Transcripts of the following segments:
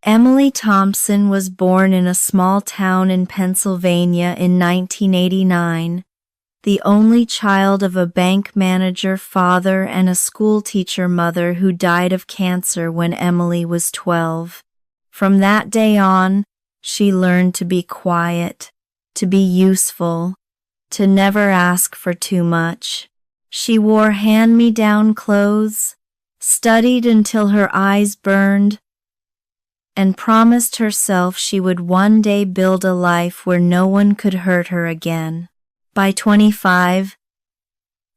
Emily Thompson was born in a small town in Pennsylvania in 1989, the only child of a bank manager father and a schoolteacher mother who died of cancer when Emily was 12. From that day on, she learned to be quiet, to be useful, to never ask for too much. She wore hand-me-down clothes, studied until her eyes burned, and promised herself she would one day build a life where no one could hurt her again. By 25,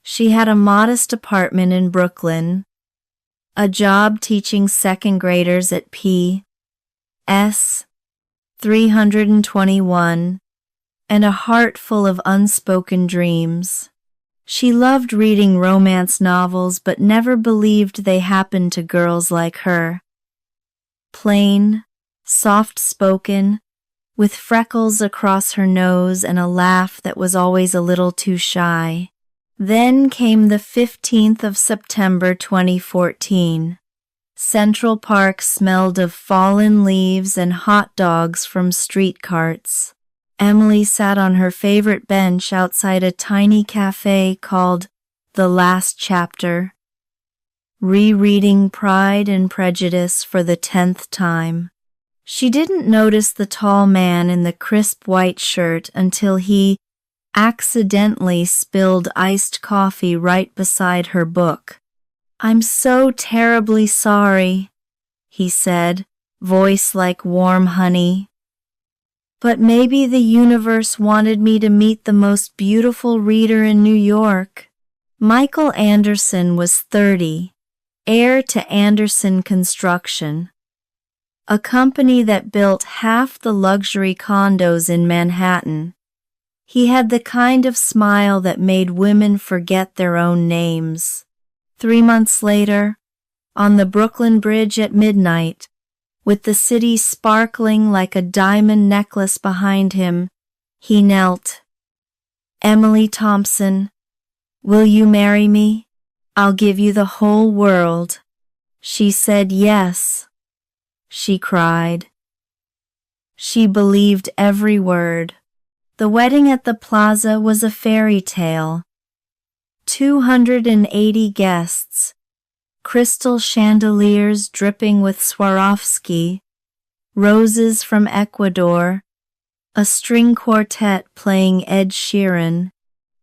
she had a modest apartment in Brooklyn, a job teaching second graders at P.S. 321, and a heart full of unspoken dreams. She loved reading romance novels but never believed they happened to girls like her. Plain, soft-spoken, with freckles across her nose and a laugh that was always a little too shy. Then came the 15th of September 2014. Central Park smelled of fallen leaves and hot dogs from street carts. Emily sat on her favorite bench outside a tiny cafe called The Last Chapter, rereading Pride and Prejudice for the 10th time. She didn't notice the tall man in the crisp white shirt until he accidentally spilled iced coffee right beside her book. "I'm so terribly sorry," he said, voice like warm honey. "But maybe the universe wanted me to meet the most beautiful reader in New York." Michael Anderson was 30, heir to Anderson Construction, a company that built half the luxury condos in Manhattan. He had the kind of smile that made women forget their own names. 3 months later, on the Brooklyn Bridge at midnight, with the city sparkling like a diamond necklace behind him, he knelt. "Emily Thompson, will you marry me? I'll give you the whole world." She said yes. She cried. She believed every word. The wedding at the plaza was a fairy tale. 280 guests, crystal chandeliers dripping with Swarovski, roses from Ecuador, a string quartet playing Ed Sheeran.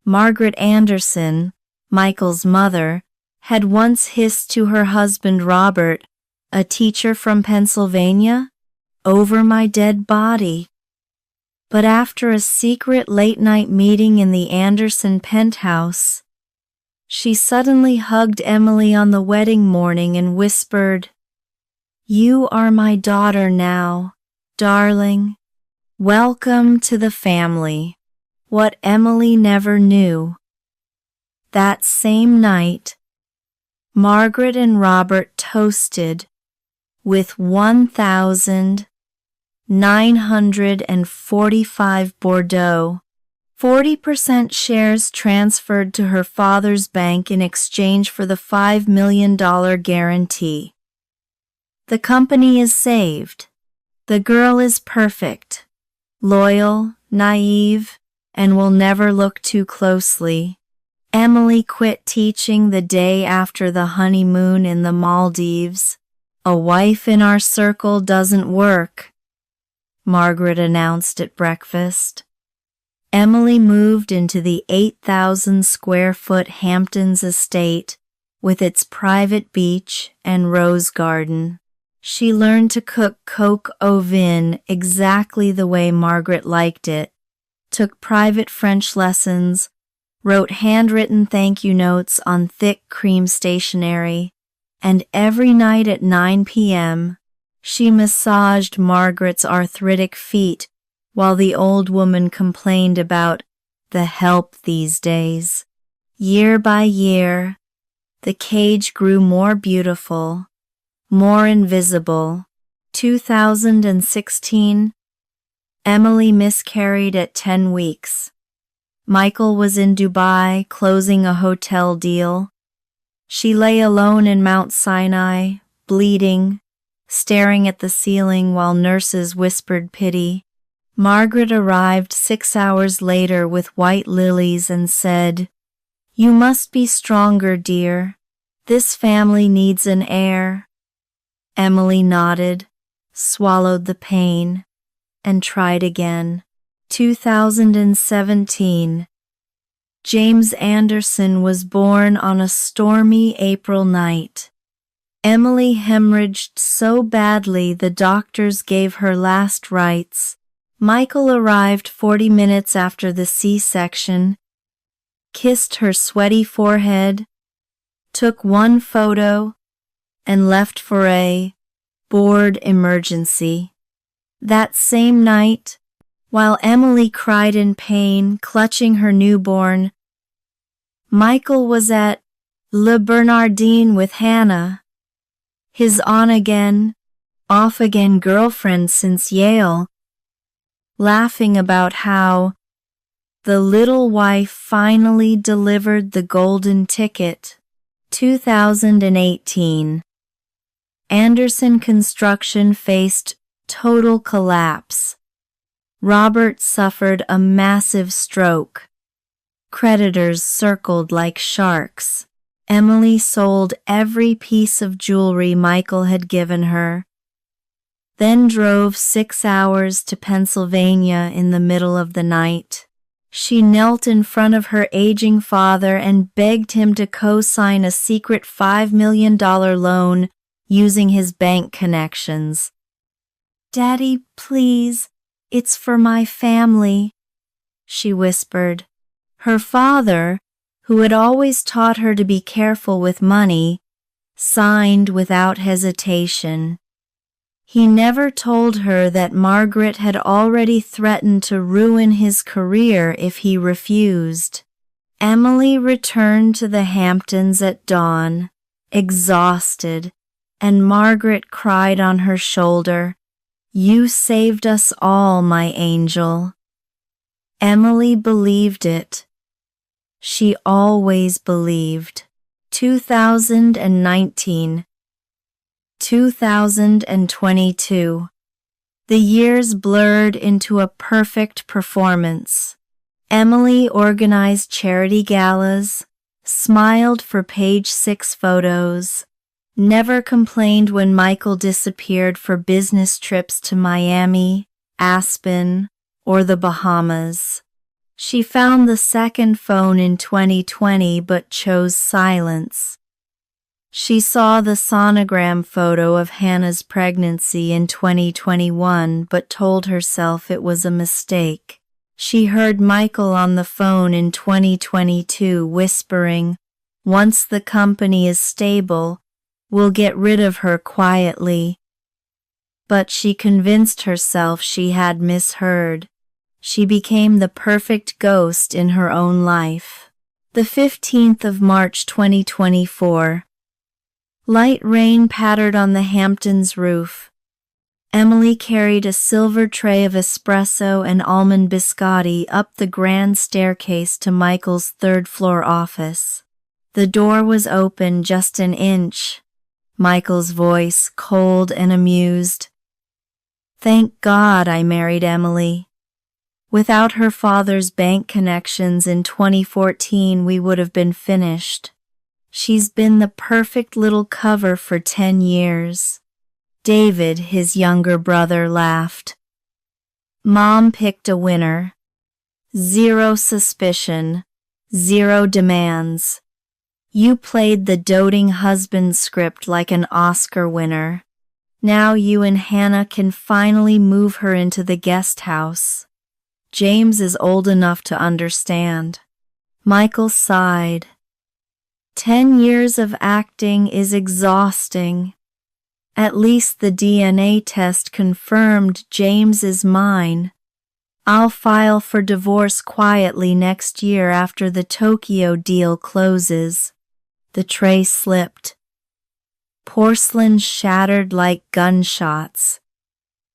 Margaret Anderson, Michael's mother, had once hissed to her husband Robert, a teacher from Pennsylvania, "Over my dead body." But after a secret late-night meeting in the Anderson penthouse, she suddenly hugged Emily on the wedding morning and whispered, "You are my daughter now, darling. Welcome to the family." What Emily never knew. That same night, Margaret and Robert toasted with 1,945 Bordeaux, 40% shares transferred to her father's bank in exchange for the $5 million guarantee. The company is saved. The girl is perfect, loyal, naive, and will never look too closely. Emily quit teaching the day after the honeymoon in the Maldives. "A wife in our circle doesn't work," Margaret announced at breakfast. Emily moved into the 8,000-square-foot Hamptons estate with its private beach and rose garden. She learned to cook coq au vin exactly the way Margaret liked it, took private French lessons, wrote handwritten thank you notes on thick cream stationery, and every night at 9 p.m., she massaged Margaret's arthritic feet while the old woman complained about the help these days. Year by year, the cage grew more beautiful, more invisible. 2016, Emily miscarried at 10 weeks. Michael was in Dubai closing a hotel deal. She lay alone in Mount Sinai, bleeding, staring at the ceiling while nurses whispered pity. Margaret arrived 6 hours later with white lilies and said, "You must be stronger, dear. This family needs an heir." Emily nodded, swallowed the pain, and tried again. 2017. James Anderson was born on a stormy April night. Emily hemorrhaged so badly the doctors gave her last rites. Michael arrived 40 minutes after the C-section, kissed her sweaty forehead, took one photo, and left for a board emergency. That same night, while Emily cried in pain, clutching her newborn, Michael was at Le Bernardin with Hannah, his on-again, off-again girlfriend since Yale, laughing about how the little wife finally delivered the golden ticket. 2018. Anderson Construction faced total collapse. Robert suffered a massive stroke. Creditors circled like sharks. Emily sold every piece of jewelry Michael had given her, then drove 6 hours to Pennsylvania in the middle of the night. She knelt in front of her aging father and begged him to co-sign a secret $5 million loan using his bank connections. "Daddy, please, it's for my family," she whispered. Her father, who had always taught her to be careful with money, signed without hesitation. He never told her that Margaret had already threatened to ruin his career if he refused. Emily returned to the Hamptons at dawn, exhausted, and Margaret cried on her shoulder, "You saved us all, my angel." Emily believed it. She always believed. 2019. 2022. The years blurred into a perfect performance. Emily organized charity galas, smiled for page 6 photos, never complained when Michael disappeared for business trips to Miami, Aspen, or the Bahamas. She found the second phone in 2020 but chose silence. She saw the sonogram photo of Hannah's pregnancy in 2021 but told herself it was a mistake. She heard Michael on the phone in 2022 whispering, "Once the company is stable, we'll get rid of her quietly." But she convinced herself she had misheard. She became the perfect ghost in her own life. The 15th of March 2024. Light rain pattered on the Hamptons roof. Emily carried a silver tray of espresso and almond biscotti up the grand staircase to Michael's third-floor office. The door was open just an inch. Michael's voice, cold and amused. "Thank God I married Emily. Without her father's bank connections in 2014, we would have been finished. She's been the perfect little cover for 10 years. David, his younger brother, laughed. Mom picked a winner. 0 suspicion, 0 demands. You played the doting husband script like an Oscar winner. Now you and Hannah can finally move her into the guest house. James is old enough to understand." Michael sighed. 10 years of acting is exhausting. At least the DNA test confirmed James is mine. I'll file for divorce quietly next year after the Tokyo deal closes. The tray slipped. Porcelain shattered like gunshots.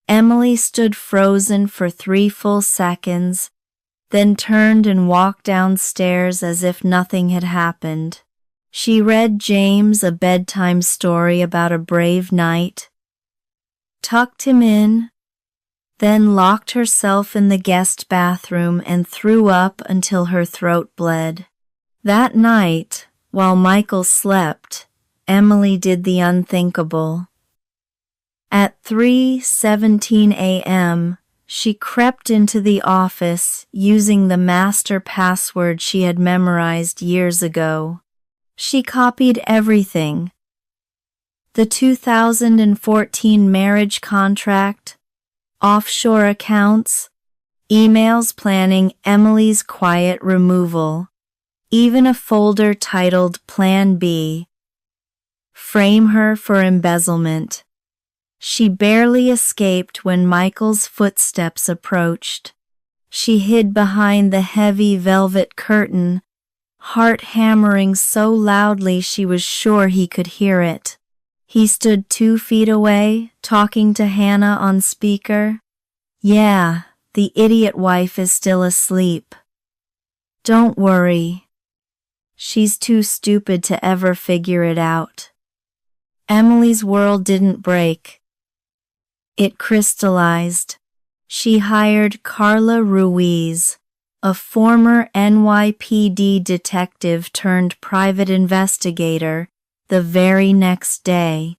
Emily stood frozen for 3 full seconds, then turned and walked downstairs as if nothing had happened. She read James a bedtime story about a brave knight, tucked him in, then locked herself in the guest bathroom and threw up until her throat bled. That night, while Michael slept, Emily did the unthinkable. At 3:17 a.m., she crept into the office using the master password she had memorized years ago. She copied everything: the 2014 marriage contract, offshore accounts, emails planning Emily's quiet removal, even a folder titled Plan B. Frame her for embezzlement. She barely escaped when Michael's footsteps approached. She hid behind the heavy velvet curtain, heart hammering so loudly she was sure he could hear it. He stood 2 feet away, talking to Hannah on speaker. "Yeah, the idiot wife is still asleep. Don't worry. She's too stupid to ever figure it out." Emily's world didn't break. It crystallized. She hired Carla Ruiz, a former NYPD detective turned private investigator, the very next day.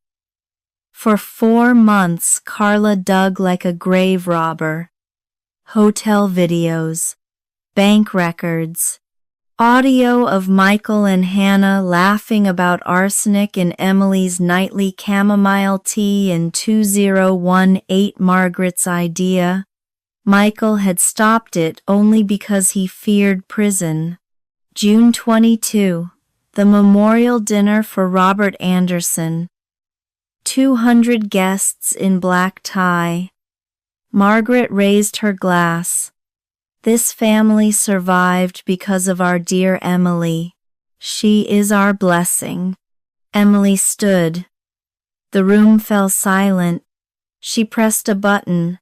For 4 months, Carla dug like a grave robber. Hotel videos, bank records, audio of Michael and Hannah laughing about arsenic in Emily's nightly chamomile tea in 2018, Margaret's idea. Michael had stopped it only because he feared prison. June 22, the memorial dinner for Robert Anderson. 200 guests in black tie. Margaret raised her glass. "This family survived because of our dear Emily. She is our blessing." Emily stood. The room fell silent. She pressed a button.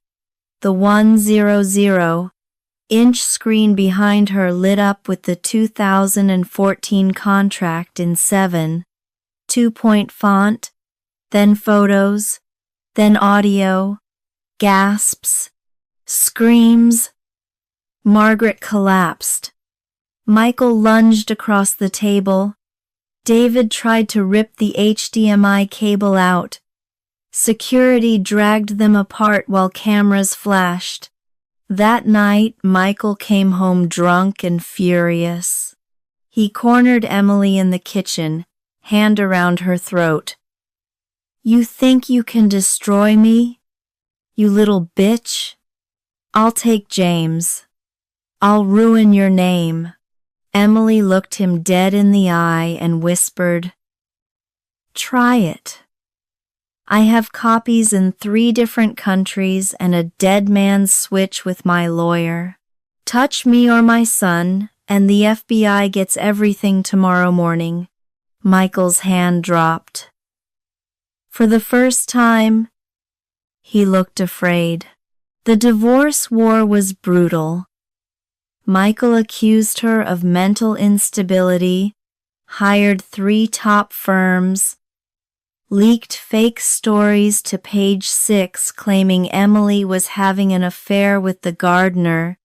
The 100-inch screen behind her lit up with the 2014 contract in 7.2-point font, then photos, then audio, gasps, screams. Margaret collapsed. Michael lunged across the table. David tried to rip the HDMI cable out. Security dragged them apart while cameras flashed. That night, Michael came home drunk and furious. He cornered Emily in the kitchen, hand around her throat. "You think you can destroy me? You little bitch? I'll take James. I'll ruin your name." Emily looked him dead in the eye and whispered, "Try it. I have copies in 3 different countries and a dead man's switch with my lawyer. Touch me or my son, and the FBI gets everything tomorrow morning." Michael's hand dropped. For the first time, he looked afraid. The divorce war was brutal. Michael accused her of mental instability, hired 3 top firms, leaked fake stories to Page 6 claiming Emily was having an affair with the gardener.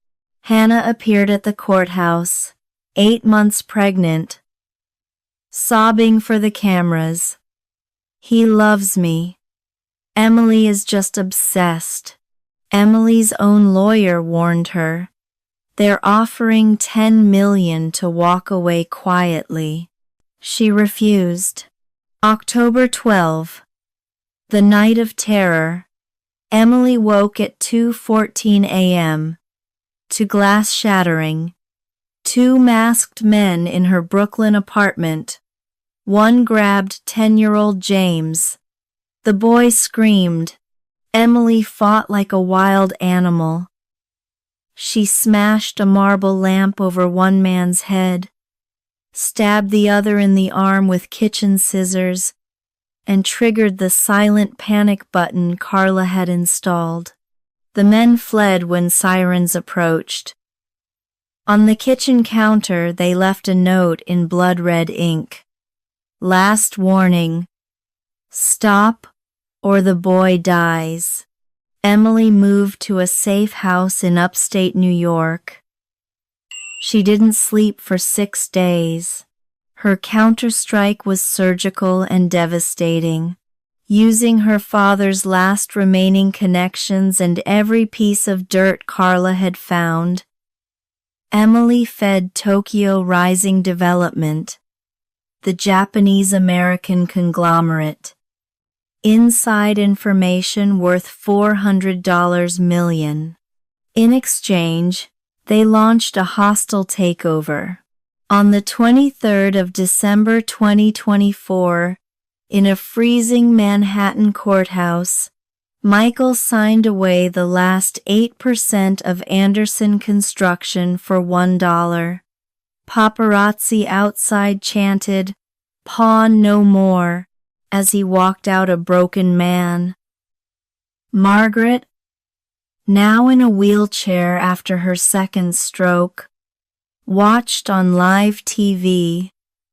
Hannah appeared at the courthouse, 8 months pregnant, sobbing for the cameras. "He loves me. Emily is just obsessed." Emily's own lawyer warned her. "They're offering $10 million to walk away quietly." She refused. October 12, the night of terror. Emily woke at 2:14 a.m. to glass shattering. 2 masked men in her Brooklyn apartment. One grabbed 10-year-old James. The boy screamed. Emily fought like a wild animal. She smashed a marble lamp over one man's head, stabbed the other in the arm with kitchen scissors, and triggered the silent panic button Carla had installed. The men fled when sirens approached. On the kitchen counter, they left a note in blood-red ink. "Last warning. Stop or the boy dies. Emily moved to a safe house in upstate New York. She didn't sleep for 6 days. Her counterstrike was surgical and devastating. Using her father's last remaining connections and every piece of dirt Carla had found, Emily fed Tokyo Rising Development, the Japanese-American conglomerate, inside information worth $400 million. In exchange, they launched a hostile takeover. On the 23rd of December 2024, in a freezing Manhattan courthouse, Michael signed away the last 8% of Anderson Construction for $1. Paparazzi outside chanted, "Pawn no more," as he walked out a broken man. Margaret, now in a wheelchair after her second stroke, watched on live TV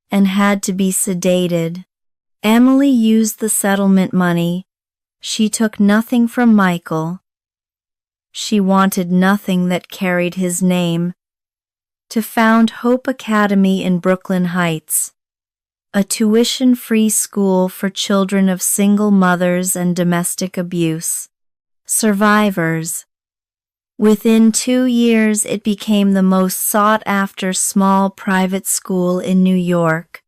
and had to be sedated. Emily used the settlement money. She took nothing from Michael. She wanted nothing that carried his name, to found Hope Academy in Brooklyn Heights, a tuition-free school for children of single mothers and domestic abuse survivors. Within 2 years, it became the most sought-after small private school in New York.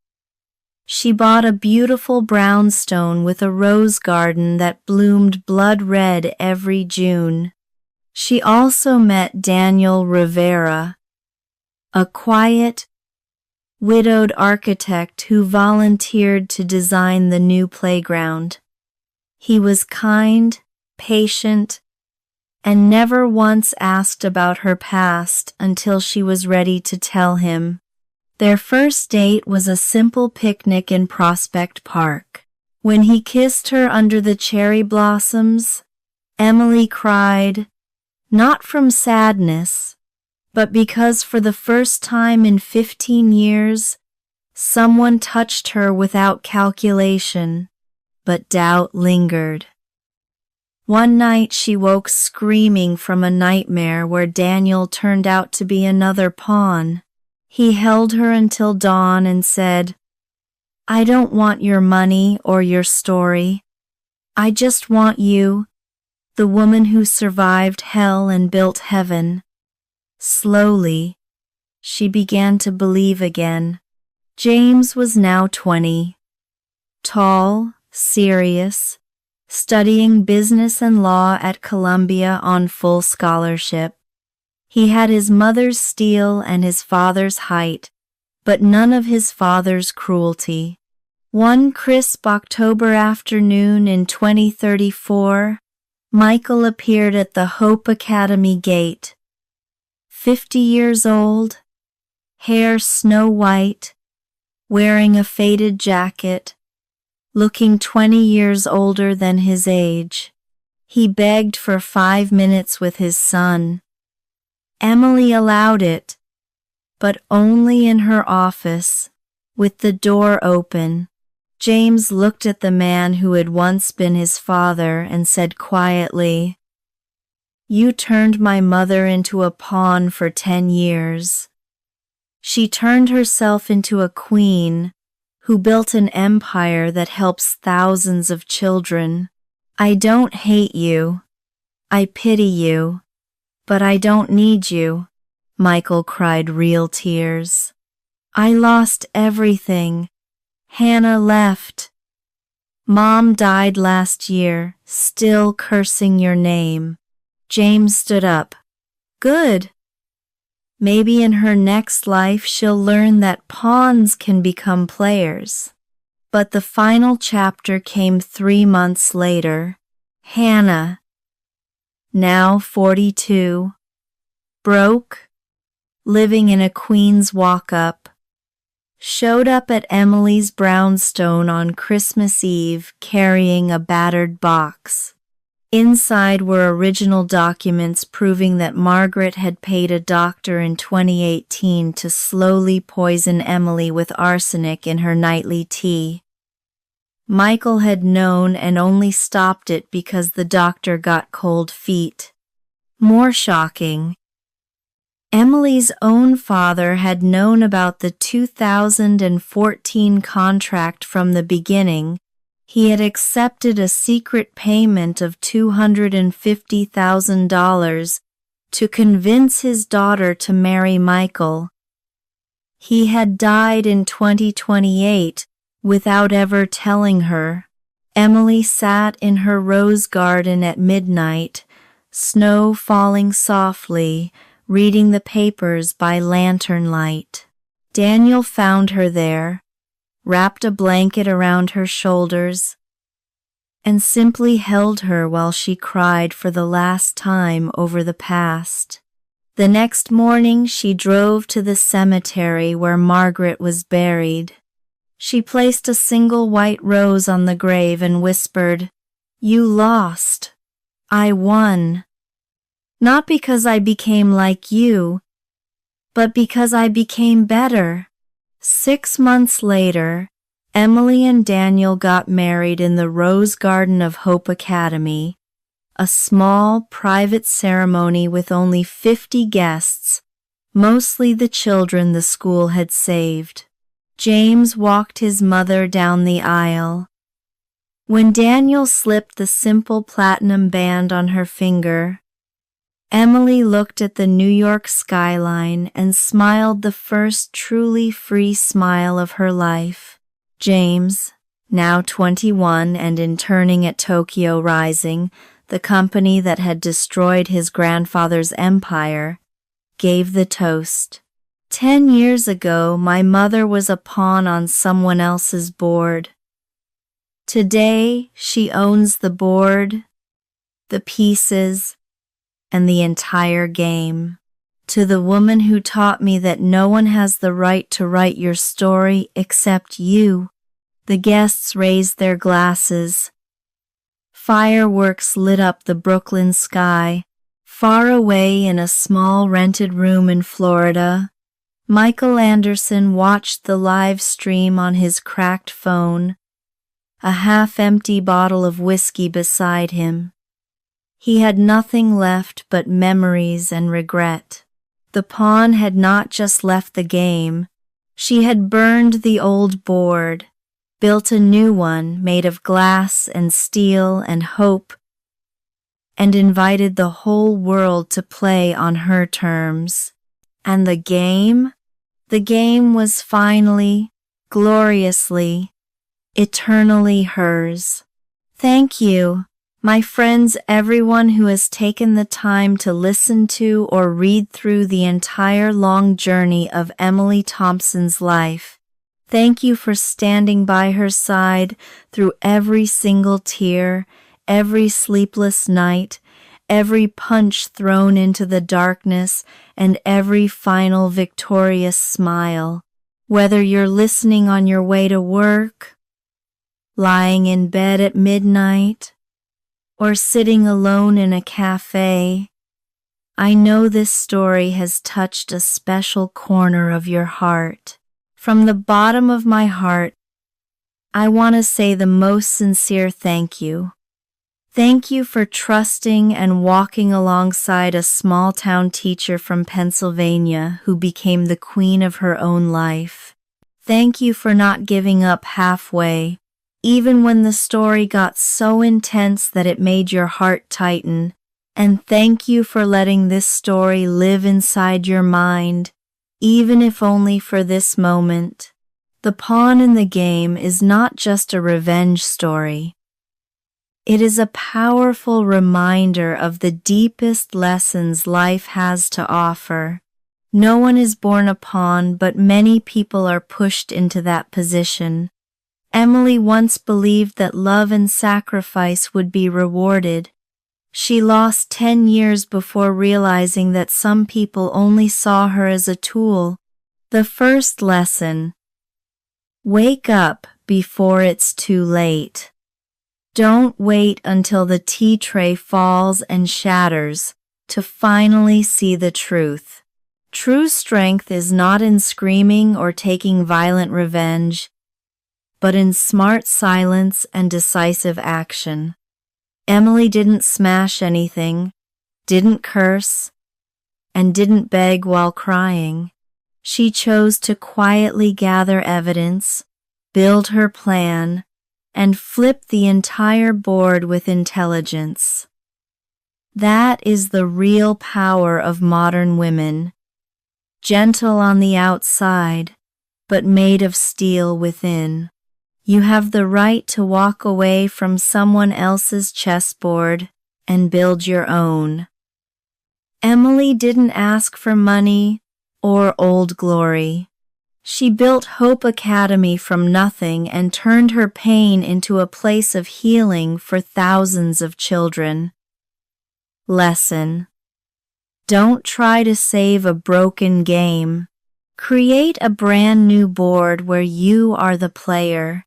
She bought a beautiful brownstone with a rose garden that bloomed blood red every June. She also met Daniel Rivera, a quiet, widowed architect who volunteered to design the new playground. He was kind, patient, and never once asked about her past until she was ready to tell him. Their first date was a simple picnic in Prospect Park. When he kissed her under the cherry blossoms, Emily cried, not from sadness, but because for the first time in 15 years, someone touched her without calculation, but doubt lingered. One night she woke screaming from a nightmare where Daniel turned out to be another pawn. He held her until dawn and said, "I don't want your money or your story. I just want you, the woman who survived hell and built heaven." Slowly, she began to believe again. James was now 20. Tall, serious, studying business and law at Columbia on full scholarship. He had his mother's steel and his father's height, but none of his father's cruelty. One crisp October afternoon in 2034, Michael appeared at the Hope Academy gate. 50 years old, hair snow white, wearing a faded jacket, looking 20 years older than his age. He begged for 5 minutes with his son. Emily allowed it, but only in her office, with the door open. James looked at the man who had once been his father and said quietly, "You turned my mother into a pawn for 10 years. She turned herself into a queen who built an empire that helps thousands of children. I don't hate you. I pity you. But I don't need you." Michael cried real tears. "I lost everything. Hannah left. Mom died last year, still cursing your name." James stood up. "Good. Maybe in her next life she'll learn that pawns can become players." But the final chapter came 3 months later. Hannah, now 42, broke, living in a Queens walk-up, showed up at Emily's brownstone on Christmas Eve carrying a battered box. Inside were original documents proving that Margaret had paid a doctor in 2018 to slowly poison Emily with arsenic in her nightly tea. Michael had known and only stopped it because the doctor got cold feet. More shocking, Emily's own father had known about the 2014 contract from the beginning. He had accepted a secret payment of $250,000 to convince his daughter to marry Michael. He had died in 2028 without ever telling her. Emily sat in her rose garden at midnight, snow falling softly, reading the papers by lantern light. Daniel found her there, wrapped a blanket around her shoulders, and simply held her while she cried for the last time over the past. The next morning she drove to the cemetery where Margaret was buried. She placed a single white rose on the grave and whispered, "You lost. I won. Not because I became like you, but because I became better." 6 months later, Emily and Daniel got married in the Rose Garden of Hope Academy, a small, private ceremony with only 50 guests, mostly the children the school had saved. James walked his mother down the aisle. When Daniel slipped the simple platinum band on her finger, Emily looked at the New York skyline and smiled the first truly free smile of her life. James, now 21 and interning at Tokyo Rising, the company that had destroyed his grandfather's empire, gave the toast. 10 years ago, my mother was a pawn on someone else's board. Today, she owns the board, the pieces, and the entire game. To the woman who taught me that no one has the right to write your story except you. The guests raised their glasses. Fireworks lit up the Brooklyn sky. Far away in a small rented room in Florida, Michael Anderson watched the live stream on his cracked phone, a half-empty bottle of whiskey beside him. He had nothing left but memories and regret. The pawn had not just left the game. She had burned the old board, built a new one made of glass and steel and hope, and invited the whole world to play on her terms. And the game? The game was finally, gloriously, eternally hers. Thank you, my friends, everyone who has taken the time to listen to or read through the entire long journey of Emily Thompson's life. Thank you for standing by her side through every single tear, every sleepless night, every punch thrown into the darkness, and every final victorious smile. Whether you're listening on your way to work, lying in bed at midnight, or sitting alone in a cafe, I know this story has touched a special corner of your heart. From the bottom of my heart, I want to say the most sincere thank you. Thank you for trusting and walking alongside a small-town teacher from Pennsylvania who became the queen of her own life. Thank you for not giving up halfway, even when the story got so intense that it made your heart tighten. And thank you for letting this story live inside your mind, even if only for this moment. The pawn in the game is not just a revenge story. It is a powerful reminder of the deepest lessons life has to offer. No one is born a pawn, but many people are pushed into that position. Emily once believed that love and sacrifice would be rewarded. She lost 10 years before realizing that some people only saw her as a tool. The first lesson: wake up before it's too late. Don't wait until the tea tray falls and shatters to finally see the truth. True strength is not in screaming or taking violent revenge, but in smart silence and decisive action. Emily didn't smash anything, didn't curse, and didn't beg while crying. She chose to quietly gather evidence, build her plan, and flip the entire board with intelligence. That is the real power of modern women. Gentle on the outside, but made of steel within. You have the right to walk away from someone else's chessboard and build your own. Emily didn't ask for money or old glory. She built Hope Academy from nothing and turned her pain into a place of healing for thousands of children. Lesson: don't try to save a broken game. Create a brand new board where you are the player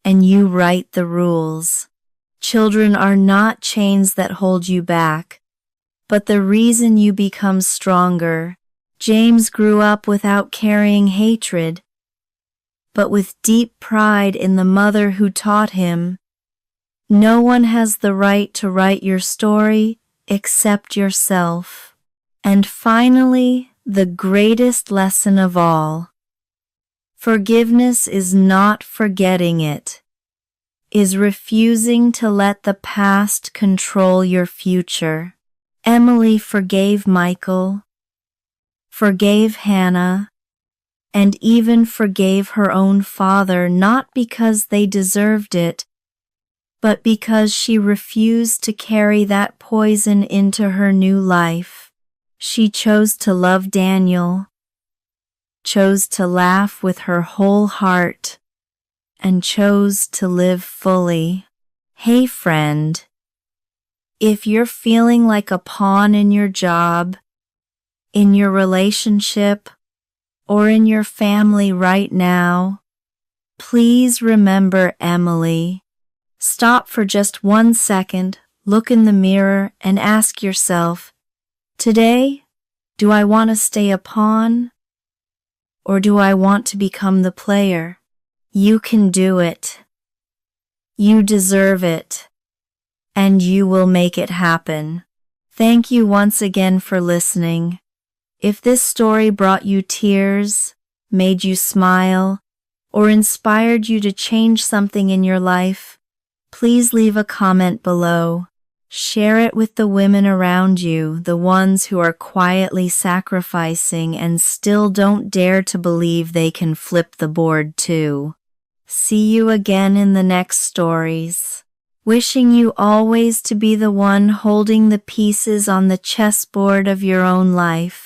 and you write the rules. Children are not chains that hold you back, but the reason you become stronger. James grew up without carrying hatred, but with deep pride in the mother who taught him. No one has the right to write your story except yourself. And finally, the greatest lesson of all. Forgiveness is not forgetting it, is refusing to let the past control your future. Emily forgave Michael, forgave Hannah, and even forgave her own father, not because they deserved it, but because she refused to carry that poison into her new life. She chose to love Daniel, chose to laugh with her whole heart, and chose to live fully. Hey friend, if you're feeling like a pawn in your job, in your relationship, or in your family right now, please remember Emily. Stop for just 1 second, look in the mirror, and ask yourself, today, do I want to stay a pawn, or do I want to become the player? You can do it. You deserve it. And you will make it happen. Thank you once again for listening. If this story brought you tears, made you smile, or inspired you to change something in your life, please leave a comment below. Share it with the women around you, the ones who are quietly sacrificing and still don't dare to believe they can flip the board too. See you again in the next stories. Wishing you always to be the one holding the pieces on the chessboard of your own life.